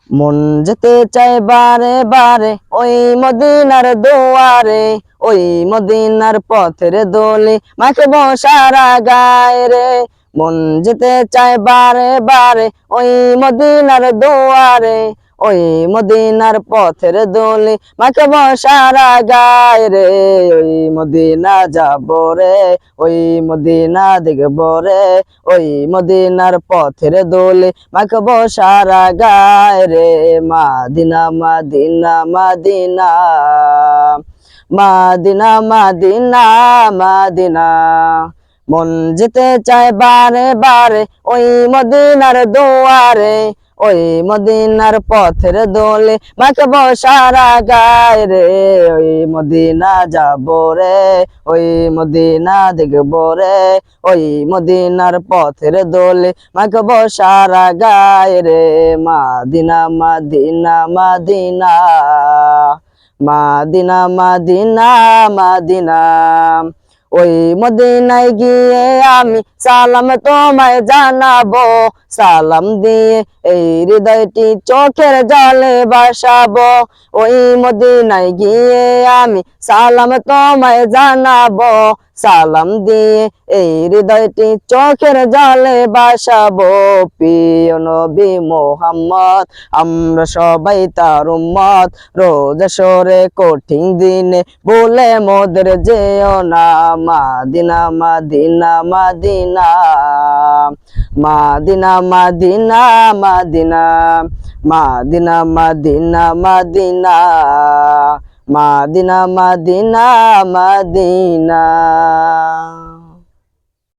মন যেতে চায় বারে বারে ওই মদিনার দুয়ারে, ওই মদিনার পথের দোলে মাখবো সারা গায়ে রে। মন যেতে চায় বারে বারে ওই মদিনার দুয়ারে, ওই মদিনার পথের দোলে মাখবো সারা গায়ে রে। ওই মদিনা যাবো রে, ওই মদিনা দেখবো রে, ওই মদিনার পথের দোলে মাখবো সারা গায়ে রে। মাদিনা মাদিনা মাদিনা, মাদিনা মাদিনা মাদিনা। মন যেতে চায় বারে বারে ওই মদিনার দুয়ারে, ওই মদিনার পথের দোলে মাখবো সারা গায়ে রে। ওই মদিনা যাবো রে, ওই মদিনা দেখবো রে, ওই মদিনার পথের দোলে মাখবো সারা গায়ে রে। মাদিনা মাদিনা মাদিনা, মাদিনা মাদিনা মাদিনা। ওই মদিনায় গিয়ে আমি সালাম তোমায় জানাবো, সালাম দিয়ে এই হৃদয়টি চোখের জলে ভাসাবো। ওই মদিনায় গিয়ে আমি সালাম তোমায় জানাবো, সালাম দিয়ে এই হৃদয়টি চোখের জলে ভাসাবো। প্রিয় নবী মুহাম্মদ আমরা সবাই তার উম্মত, রোজ সরে কঠিন দিনে বলে মোদের যেও না। মাদিনা মাদিনা মাদিনা, মাদিনা মাদিনা মাদিনা, মাদিনা মাদিনা মাদিনা, মাদিনা মাদিনা মাদিনা।